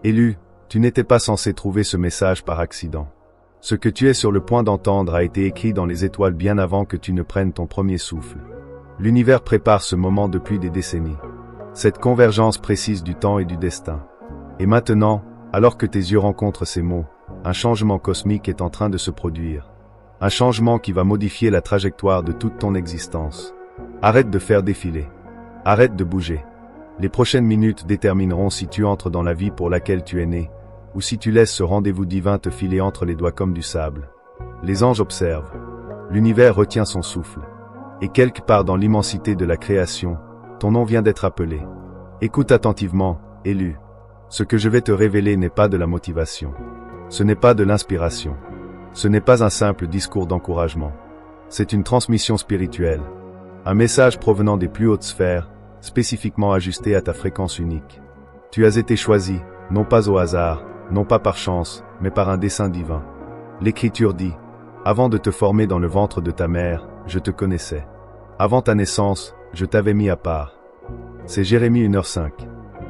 Élu, tu n'étais pas censé trouver ce message par accident. Ce que tu es sur le point d'entendre a été écrit dans les étoiles bien avant que tu ne prennes ton premier souffle. L'univers prépare ce moment depuis des décennies. Cette convergence précise du temps et du destin. Et maintenant, alors que tes yeux rencontrent ces mots, un changement cosmique est en train de se produire. Un changement qui va modifier la trajectoire de toute ton existence. Arrête de faire défiler. Arrête de bouger. Les prochaines minutes détermineront si tu entres dans la vie pour laquelle tu es né, ou si tu laisses ce rendez-vous divin te filer entre les doigts comme du sable. Les anges observent. L'univers retient son souffle. Et quelque part dans l'immensité de la création, ton nom vient d'être appelé. Écoute attentivement, élu. Ce que je vais te révéler n'est pas de la motivation. Ce n'est pas de l'inspiration. Ce n'est pas un simple discours d'encouragement. C'est une transmission spirituelle. Un message provenant des plus hautes sphères, spécifiquement ajusté à ta fréquence unique. Tu as été choisi, non pas au hasard, non pas par chance, mais par un dessein divin. L'Écriture dit, « Avant de te former dans le ventre de ta mère, je te connaissais. Avant ta naissance, je t'avais mis à part. » C'est Jérémie 1h05.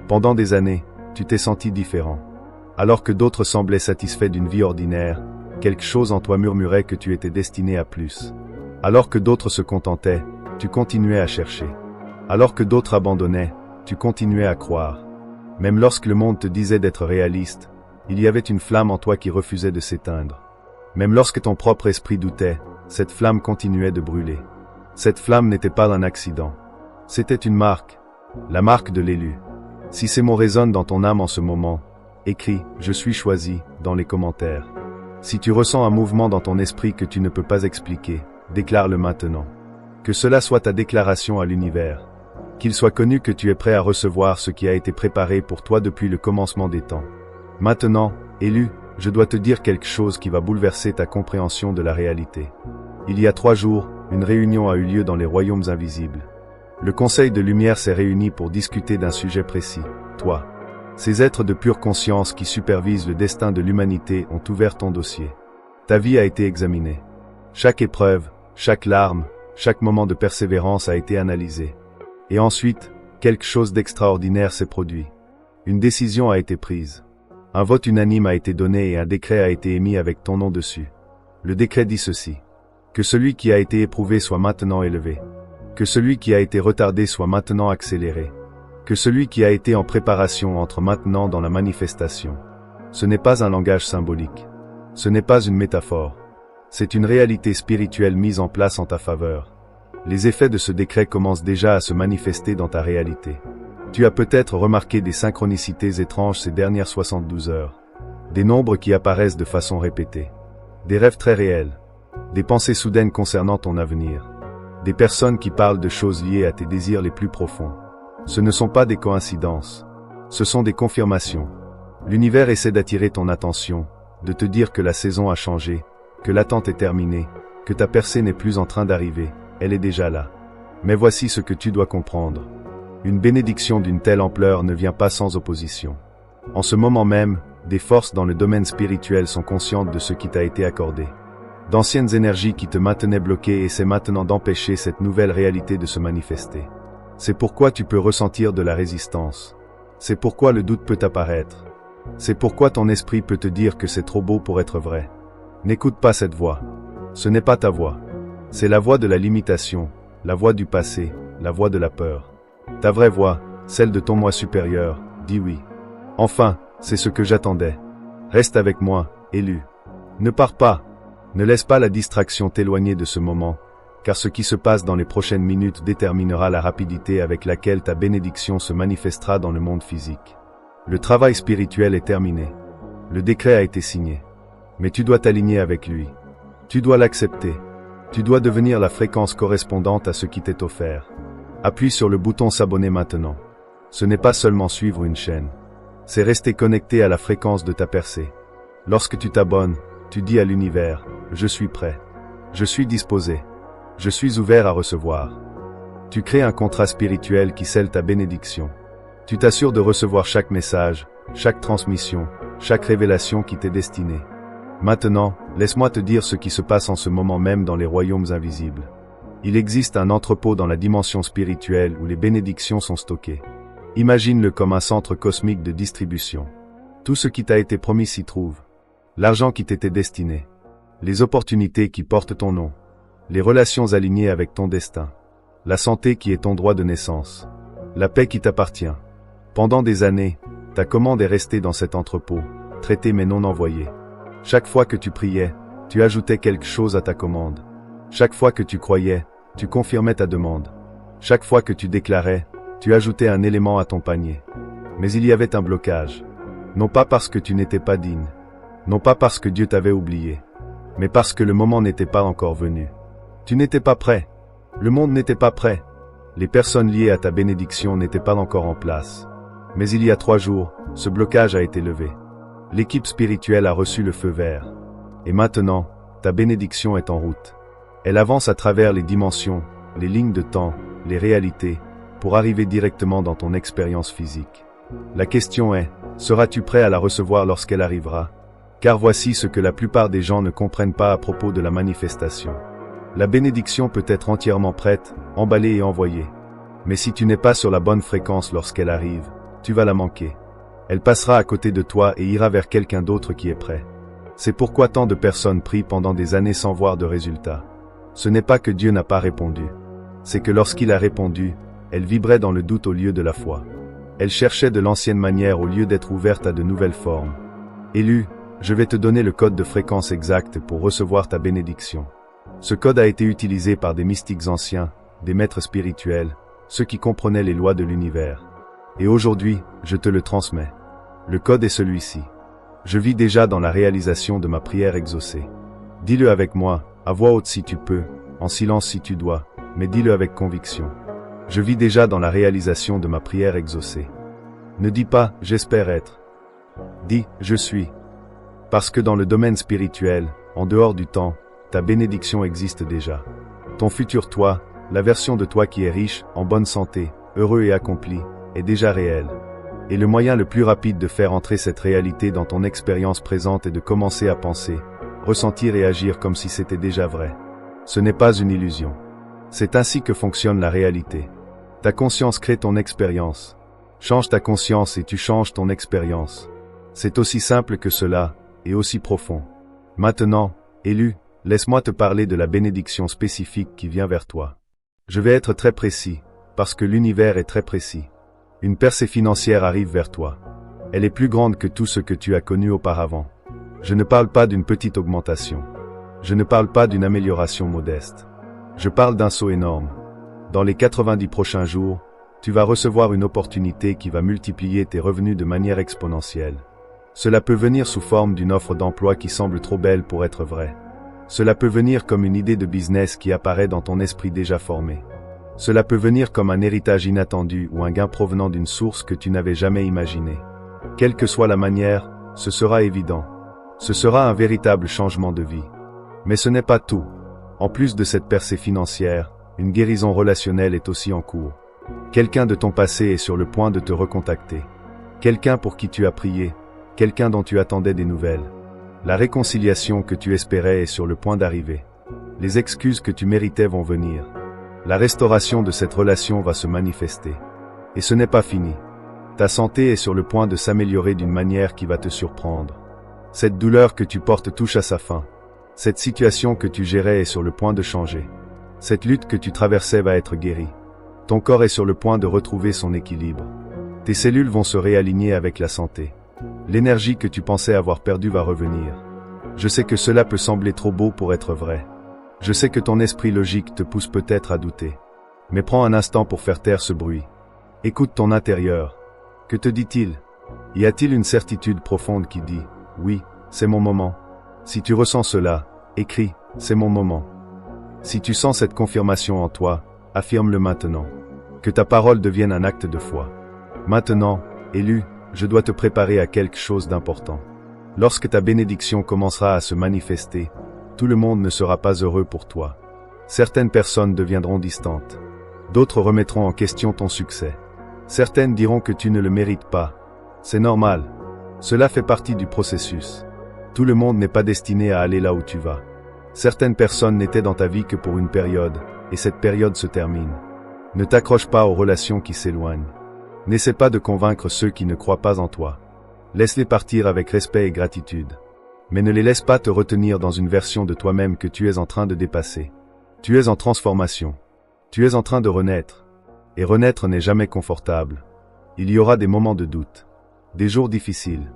Pendant des années, tu t'es senti différent. Alors que d'autres semblaient satisfaits d'une vie ordinaire, quelque chose en toi murmurait que tu étais destiné à plus. Alors que d'autres se contentaient, tu continuais à chercher. Alors que d'autres abandonnaient, tu continuais à croire. Même lorsque le monde te disait d'être réaliste, il y avait une flamme en toi qui refusait de s'éteindre. Même lorsque ton propre esprit doutait, cette flamme continuait de brûler. Cette flamme n'était pas un accident. C'était une marque, la marque de l'élu. Si ces mots résonnent dans ton âme en ce moment, écris « Je suis choisi » dans les commentaires. Si tu ressens un mouvement dans ton esprit que tu ne peux pas expliquer, déclare-le maintenant. Que cela soit ta déclaration à l'univers. Qu'il soit connu que tu es prêt à recevoir ce qui a été préparé pour toi depuis le commencement des temps. Maintenant, élu, je dois te dire quelque chose qui va bouleverser ta compréhension de la réalité. Il y a 3 jours, une réunion a eu lieu dans les royaumes invisibles. Le Conseil de Lumière s'est réuni pour discuter d'un sujet précis, toi. Ces êtres de pure conscience qui supervisent le destin de l'humanité ont ouvert ton dossier. Ta vie a été examinée. Chaque épreuve, chaque larme, chaque moment de persévérance a été analysé. Et ensuite, quelque chose d'extraordinaire s'est produit. Une décision a été prise. Un vote unanime a été donné et un décret a été émis avec ton nom dessus. Le décret dit ceci. Que celui qui a été éprouvé soit maintenant élevé. Que celui qui a été retardé soit maintenant accéléré. Que celui qui a été en préparation entre maintenant dans la manifestation. Ce n'est pas un langage symbolique. Ce n'est pas une métaphore. C'est une réalité spirituelle mise en place en ta faveur. Les effets de ce décret commencent déjà à se manifester dans ta réalité. Tu as peut-être remarqué des synchronicités étranges ces dernières 72 heures. Des nombres qui apparaissent de façon répétée. Des rêves très réels. Des pensées soudaines concernant ton avenir. Des personnes qui parlent de choses liées à tes désirs les plus profonds. Ce ne sont pas des coïncidences. Ce sont des confirmations. L'univers essaie d'attirer ton attention, de te dire que la saison a changé, que l'attente est terminée, que ta percée n'est plus en train d'arriver, elle est déjà là. Mais voici ce que tu dois comprendre. Une bénédiction d'une telle ampleur ne vient pas sans opposition. En ce moment même, des forces dans le domaine spirituel sont conscientes de ce qui t'a été accordé. D'anciennes énergies qui te maintenaient bloqué essaient maintenant d'empêcher cette nouvelle réalité de se manifester. C'est pourquoi tu peux ressentir de la résistance. C'est pourquoi le doute peut apparaître. C'est pourquoi ton esprit peut te dire que c'est trop beau pour être vrai. N'écoute pas cette voix. Ce n'est pas ta voix. C'est la voix de la limitation, la voix du passé, la voix de la peur. Ta vraie voix, celle de ton moi supérieur, dit oui. Enfin, c'est ce que j'attendais. Reste avec moi, élu. Ne pars pas. Ne laisse pas la distraction t'éloigner de ce moment, car ce qui se passe dans les prochaines minutes déterminera la rapidité avec laquelle ta bénédiction se manifestera dans le monde physique. Le travail spirituel est terminé. Le décret a été signé. Mais tu dois t'aligner avec lui. Tu dois l'accepter. Tu dois devenir la fréquence correspondante à ce qui t'est offert. Appuie sur le bouton s'abonner maintenant. Ce n'est pas seulement suivre une chaîne. C'est rester connecté à la fréquence de ta percée. Lorsque tu t'abonnes, tu dis à l'univers, je suis prêt. Je suis disposé. Je suis ouvert à recevoir. Tu crées un contrat spirituel qui scelle ta bénédiction. Tu t'assures de recevoir chaque message, chaque transmission, chaque révélation qui t'est destinée. Maintenant, laisse-moi te dire ce qui se passe en ce moment même dans les royaumes invisibles. Il existe un entrepôt dans la dimension spirituelle où les bénédictions sont stockées. Imagine-le comme un centre cosmique de distribution. Tout ce qui t'a été promis s'y trouve. L'argent qui t'était destiné. Les opportunités qui portent ton nom. Les relations alignées avec ton destin. La santé qui est ton droit de naissance. La paix qui t'appartient. Pendant des années, ta commande est restée dans cet entrepôt, traitée mais non envoyée. Chaque fois que tu priais, tu ajoutais quelque chose à ta commande. Chaque fois que tu croyais, tu confirmais ta demande. Chaque fois que tu déclarais, tu ajoutais un élément à ton panier. Mais il y avait un blocage. Non pas parce que tu n'étais pas digne. Non pas parce que Dieu t'avait oublié. Mais parce que le moment n'était pas encore venu. Tu n'étais pas prêt. Le monde n'était pas prêt. Les personnes liées à ta bénédiction n'étaient pas encore en place. Mais il y a 3 jours, ce blocage a été levé. L'équipe spirituelle a reçu le feu vert. Et maintenant, ta bénédiction est en route. Elle avance à travers les dimensions, les lignes de temps, les réalités, pour arriver directement dans ton expérience physique. La question est, seras-tu prêt à la recevoir lorsqu'elle arrivera? Car voici ce que la plupart des gens ne comprennent pas à propos de la manifestation. La bénédiction peut être entièrement prête, emballée et envoyée. Mais si tu n'es pas sur la bonne fréquence lorsqu'elle arrive, tu vas la manquer. Elle passera à côté de toi et ira vers quelqu'un d'autre qui est prêt. C'est pourquoi tant de personnes prient pendant des années sans voir de résultat. Ce n'est pas que Dieu n'a pas répondu. C'est que lorsqu'il a répondu, elle vibrait dans le doute au lieu de la foi. Elle cherchait de l'ancienne manière au lieu d'être ouverte à de nouvelles formes. Élu, je vais te donner le code de fréquence exact pour recevoir ta bénédiction. Ce code a été utilisé par des mystiques anciens, des maîtres spirituels, ceux qui comprenaient les lois de l'univers. Et aujourd'hui, je te le transmets. Le code est celui-ci. Je vis déjà dans la réalisation de ma prière exaucée. Dis-le avec moi, à voix haute si tu peux, en silence si tu dois, mais dis-le avec conviction. Je vis déjà dans la réalisation de ma prière exaucée. Ne dis pas « j'espère être ». Dis « je suis ». Parce que dans le domaine spirituel, en dehors du temps, ta bénédiction existe déjà. Ton futur toi, la version de toi qui est riche, en bonne santé, heureux et accompli, est déjà réel. Et le moyen le plus rapide de faire entrer cette réalité dans ton expérience présente est de commencer à penser, ressentir et agir comme si c'était déjà vrai. Ce n'est pas une illusion. C'est ainsi que fonctionne la réalité. Ta conscience crée ton expérience. Change ta conscience et tu changes ton expérience. C'est aussi simple que cela, et aussi profond. Maintenant, élu, laisse-moi te parler de la bénédiction spécifique qui vient vers toi. Je vais être très précis, parce que l'univers est très précis. Une percée financière arrive vers toi. Elle est plus grande que tout ce que tu as connu auparavant. Je ne parle pas d'une petite augmentation. Je ne parle pas d'une amélioration modeste. Je parle d'un saut énorme. Dans les 90 prochains jours, tu vas recevoir une opportunité qui va multiplier tes revenus de manière exponentielle. Cela peut venir sous forme d'une offre d'emploi qui semble trop belle pour être vraie. Cela peut venir comme une idée de business qui apparaît dans ton esprit déjà formé. Cela peut venir comme un héritage inattendu ou un gain provenant d'une source que tu n'avais jamais imaginée. Quelle que soit la manière, ce sera évident. Ce sera un véritable changement de vie. Mais ce n'est pas tout. En plus de cette percée financière, une guérison relationnelle est aussi en cours. Quelqu'un de ton passé est sur le point de te recontacter. Quelqu'un pour qui tu as prié. Quelqu'un dont tu attendais des nouvelles. La réconciliation que tu espérais est sur le point d'arriver. Les excuses que tu méritais vont venir. La restauration de cette relation va se manifester. Et ce n'est pas fini. Ta santé est sur le point de s'améliorer d'une manière qui va te surprendre. Cette douleur que tu portes touche à sa fin. Cette situation que tu gérais est sur le point de changer. Cette lutte que tu traversais va être guérie. Ton corps est sur le point de retrouver son équilibre. Tes cellules vont se réaligner avec la santé. L'énergie que tu pensais avoir perdue va revenir. Je sais que cela peut sembler trop beau pour être vrai. Je sais que ton esprit logique te pousse peut-être à douter. Mais prends un instant pour faire taire ce bruit. Écoute ton intérieur. Que te dit-il? Y a-t-il une certitude profonde qui dit « Oui, c'est mon moment ». Si tu ressens cela, écris « C'est mon moment ». Si tu sens cette confirmation en toi, affirme-le maintenant. Que ta parole devienne un acte de foi. Maintenant, élu, je dois te préparer à quelque chose d'important. Lorsque ta bénédiction commencera à se manifester, tout le monde ne sera pas heureux pour toi. Certaines personnes deviendront distantes. D'autres remettront en question ton succès. Certaines diront que tu ne le mérites pas. C'est normal. Cela fait partie du processus. Tout le monde n'est pas destiné à aller là où tu vas. Certaines personnes n'étaient dans ta vie que pour une période, et cette période se termine. Ne t'accroche pas aux relations qui s'éloignent. N'essaie pas de convaincre ceux qui ne croient pas en toi. Laisse-les partir avec respect et gratitude. Mais ne les laisse pas te retenir dans une version de toi-même que tu es en train de dépasser. Tu es en transformation. Tu es en train de renaître. Et renaître n'est jamais confortable. Il y aura des moments de doute. Des jours difficiles.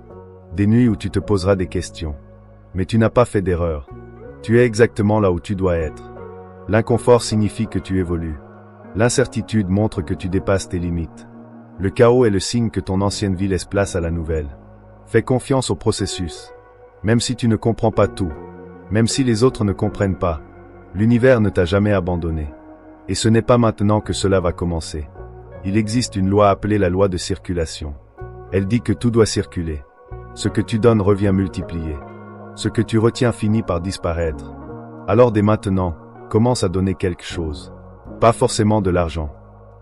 Des nuits où tu te poseras des questions. Mais tu n'as pas fait d'erreur. Tu es exactement là où tu dois être. L'inconfort signifie que tu évolues. L'incertitude montre que tu dépasses tes limites. Le chaos est le signe que ton ancienne vie laisse place à la nouvelle. Fais confiance au processus. Même si tu ne comprends pas tout, même si les autres ne comprennent pas, l'univers ne t'a jamais abandonné. Et ce n'est pas maintenant que cela va commencer. Il existe une loi appelée la loi de circulation. Elle dit que tout doit circuler. Ce que tu donnes revient multiplié. Ce que tu retiens finit par disparaître. Alors dès maintenant, commence à donner quelque chose. Pas forcément de l'argent.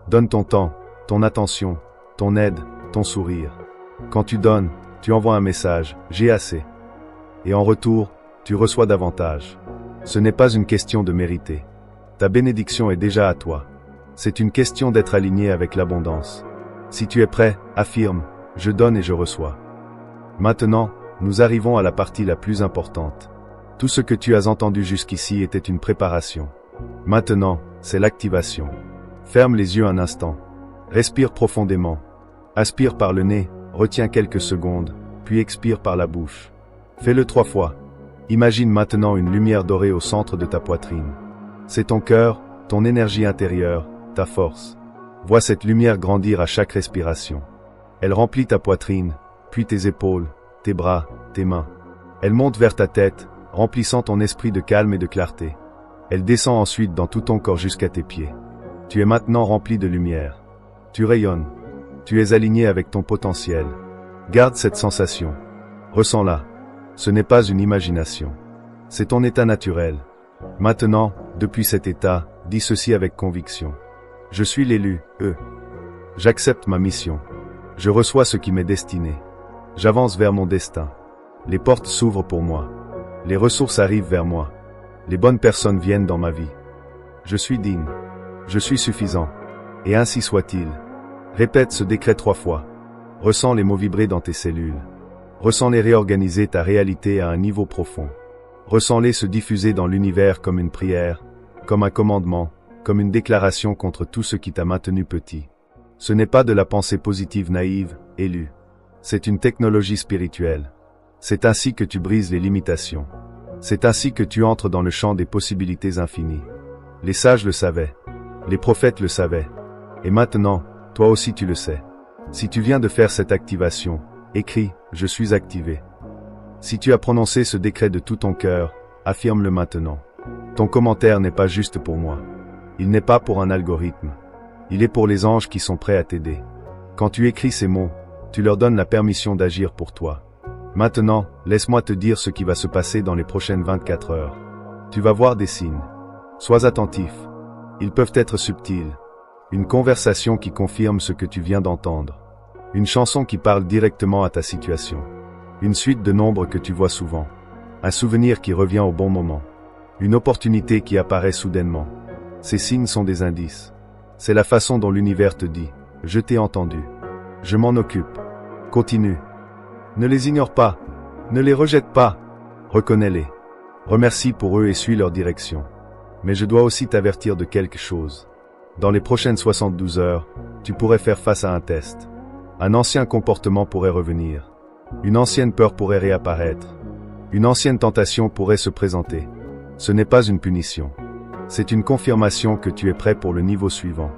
Donne ton temps, ton attention, ton aide, ton sourire. Quand tu donnes, tu envoies un message, j'ai assez. Et en retour, tu reçois davantage. Ce n'est pas une question de mériter. Ta bénédiction est déjà à toi. C'est une question d'être aligné avec l'abondance. Si tu es prêt, affirme, je donne et je reçois. Maintenant, nous arrivons à la partie la plus importante. Tout ce que tu as entendu jusqu'ici était une préparation. Maintenant, c'est l'activation. Ferme les yeux un instant. Respire profondément. Aspire par le nez, retiens quelques secondes, puis expire par la bouche. Fais-le 3 fois. Imagine maintenant une lumière dorée au centre de ta poitrine. C'est ton cœur, ton énergie intérieure, ta force. Vois cette lumière grandir à chaque respiration. Elle remplit ta poitrine, puis tes épaules, tes bras, tes mains. Elle monte vers ta tête, remplissant ton esprit de calme et de clarté. Elle descend ensuite dans tout ton corps jusqu'à tes pieds. Tu es maintenant rempli de lumière. Tu rayonnes. Tu es aligné avec ton potentiel. Garde cette sensation. Ressens-la. Ce n'est pas une imagination. C'est ton état naturel. Maintenant, depuis cet état, dis ceci avec conviction. Je suis l'élu, J'accepte ma mission. Je reçois ce qui m'est destiné. J'avance vers mon destin. Les portes s'ouvrent pour moi. Les ressources arrivent vers moi. Les bonnes personnes viennent dans ma vie. Je suis digne. Je suis suffisant. Et ainsi soit-il. Répète ce décret 3 fois. Ressens les mots vibrer dans tes cellules. Ressens-les réorganiser ta réalité à un niveau profond. Ressens-les se diffuser dans l'univers comme une prière, comme un commandement, comme une déclaration contre tout ce qui t'a maintenu petit. Ce n'est pas de la pensée positive naïve, élue. C'est une technologie spirituelle. C'est ainsi que tu brises les limitations. C'est ainsi que tu entres dans le champ des possibilités infinies. Les sages le savaient. Les prophètes le savaient. Et maintenant, toi aussi tu le sais. Si tu viens de faire cette activation, écris « Je suis activé ». Si tu as prononcé ce décret de tout ton cœur, affirme-le maintenant. Ton commentaire n'est pas juste pour moi. Il n'est pas pour un algorithme. Il est pour les anges qui sont prêts à t'aider. Quand tu écris ces mots, tu leur donnes la permission d'agir pour toi. Maintenant, laisse-moi te dire ce qui va se passer dans les prochaines 24 heures. Tu vas voir des signes. Sois attentif. Ils peuvent être subtils. Une conversation qui confirme ce que tu viens d'entendre. Une chanson qui parle directement à ta situation. Une suite de nombres que tu vois souvent. Un souvenir qui revient au bon moment. Une opportunité qui apparaît soudainement. Ces signes sont des indices. C'est la façon dont l'univers te dit « Je t'ai entendu. Je m'en occupe. Continue. » Ne les ignore pas. Ne les rejette pas. Reconnais-les. Remercie pour eux et suis leur direction. Mais je dois aussi t'avertir de quelque chose. Dans les prochaines 72 heures, tu pourrais faire face à un test. Un ancien comportement pourrait revenir. Une ancienne peur pourrait réapparaître. Une ancienne tentation pourrait se présenter. Ce n'est pas une punition. C'est une confirmation que tu es prêt pour le niveau suivant.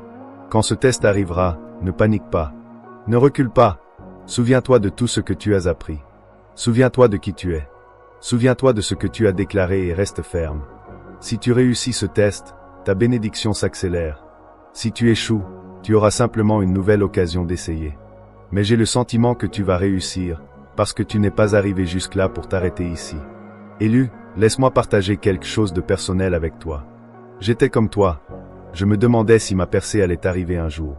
Quand ce test arrivera, ne panique pas. Ne recule pas. Souviens-toi de tout ce que tu as appris. Souviens-toi de qui tu es. Souviens-toi de ce que tu as déclaré et reste ferme. Si tu réussis ce test, ta bénédiction s'accélère. Si tu échoues, tu auras simplement une nouvelle occasion d'essayer. Mais j'ai le sentiment que tu vas réussir, parce que tu n'es pas arrivé jusque-là pour t'arrêter ici. Élu, laisse-moi partager quelque chose de personnel avec toi. J'étais comme toi. Je me demandais si ma percée allait arriver un jour.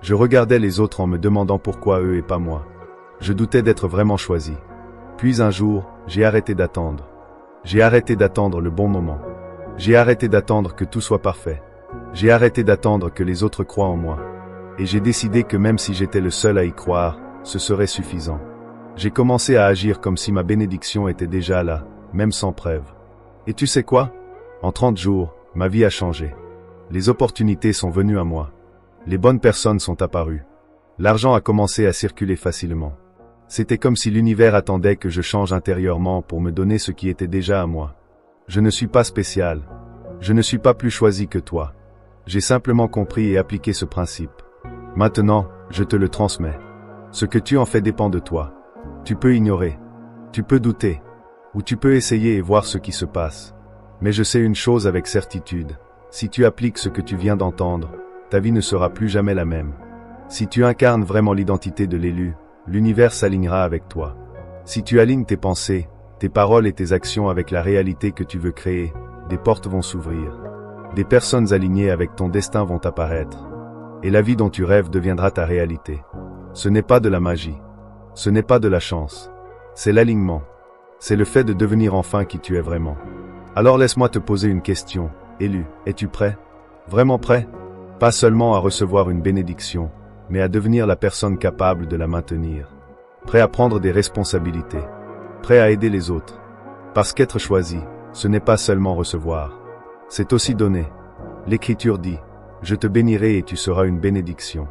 Je regardais les autres en me demandant pourquoi eux et pas moi. Je doutais d'être vraiment choisi. Puis un jour, j'ai arrêté d'attendre. J'ai arrêté d'attendre le bon moment. J'ai arrêté d'attendre que tout soit parfait. J'ai arrêté d'attendre que les autres croient en moi. Et j'ai décidé que même si j'étais le seul à y croire, ce serait suffisant. J'ai commencé à agir comme si ma bénédiction était déjà là, même sans preuve. Et tu sais quoi? En 30 jours, ma vie a changé. Les opportunités sont venues à moi. Les bonnes personnes sont apparues. L'argent a commencé à circuler facilement. C'était comme si l'univers attendait que je change intérieurement pour me donner ce qui était déjà à moi. Je ne suis pas spécial. Je ne suis pas plus choisi que toi. J'ai simplement compris et appliqué ce principe. Maintenant, je te le transmets. Ce que tu en fais dépend de toi. Tu peux ignorer. Tu peux douter. Ou tu peux essayer et voir ce qui se passe. Mais je sais une chose avec certitude. Si tu appliques ce que tu viens d'entendre, ta vie ne sera plus jamais la même. Si tu incarnes vraiment l'identité de l'élu, l'univers s'alignera avec toi. Si tu alignes tes pensées, tes paroles et tes actions avec la réalité que tu veux créer, des portes vont s'ouvrir. Des personnes alignées avec ton destin vont apparaître. Et la vie dont tu rêves deviendra ta réalité. Ce n'est pas de la magie. Ce n'est pas de la chance. C'est l'alignement. C'est le fait de devenir enfin qui tu es vraiment. Alors laisse-moi te poser une question. Élu, es-tu prêt? Vraiment prêt? Pas seulement à recevoir une bénédiction, mais à devenir la personne capable de la maintenir. Prêt à prendre des responsabilités. Prêt à aider les autres. Parce qu'être choisi, ce n'est pas seulement recevoir. C'est aussi donner. L'Écriture dit, « Je te bénirai et tu seras une bénédiction ».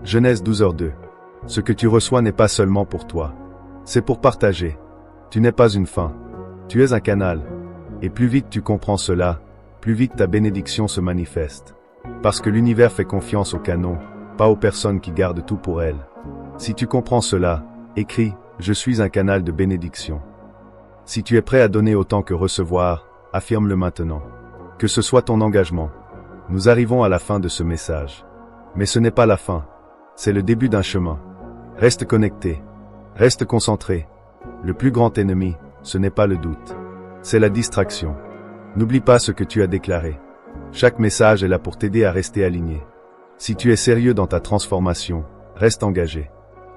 Genèse 12h2. Ce que tu reçois n'est pas seulement pour toi. C'est pour partager. Tu n'es pas une fin. Tu es un canal. Et plus vite tu comprends cela, plus vite ta bénédiction se manifeste. Parce que l'univers fait confiance aux canons, pas aux personnes qui gardent tout pour elles. Si tu comprends cela, écris « Je suis un canal de bénédiction ». Si tu es prêt à donner autant que recevoir, affirme-le maintenant. Que ce soit ton engagement. Nous arrivons à la fin de ce message. Mais ce n'est pas la fin. C'est le début d'un chemin. Reste connecté. Reste concentré. Le plus grand ennemi, ce n'est pas le doute. C'est la distraction. N'oublie pas ce que tu as déclaré. Chaque message est là pour t'aider à rester aligné. Si tu es sérieux dans ta transformation, reste engagé.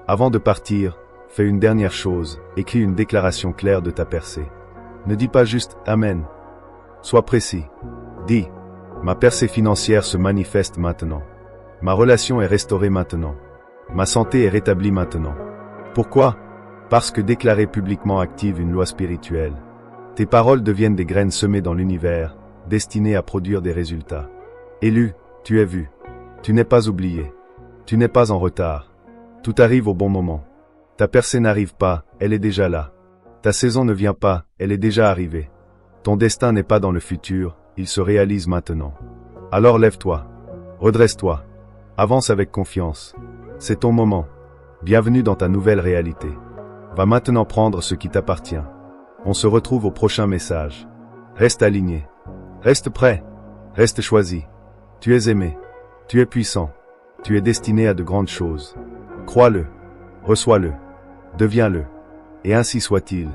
Avant de partir, fais une dernière chose, écris une déclaration claire de ta percée. Ne dis pas juste « Amen ». Sois précis. Dis « Ma percée financière se manifeste maintenant. Ma relation est restaurée maintenant. Ma santé est rétablie maintenant. » Pourquoi? Parce que déclarer publiquement active une loi spirituelle. Tes paroles deviennent des graines semées dans l'univers, destinées à produire des résultats. Élu, tu es vu. Tu n'es pas oublié. Tu n'es pas en retard. Tout arrive au bon moment. Ta percée n'arrive pas, elle est déjà là. Ta saison ne vient pas, elle est déjà arrivée. Ton destin n'est pas dans le futur, il se réalise maintenant. Alors lève-toi. Redresse-toi. Avance avec confiance. C'est ton moment. Bienvenue dans ta nouvelle réalité. Va maintenant prendre ce qui t'appartient. On se retrouve au prochain message. Reste aligné. Reste prêt. Reste choisi. Tu es aimé. Tu es puissant. Tu es destiné à de grandes choses. Crois-le. Reçois-le. Deviens-le. Et ainsi soit-il.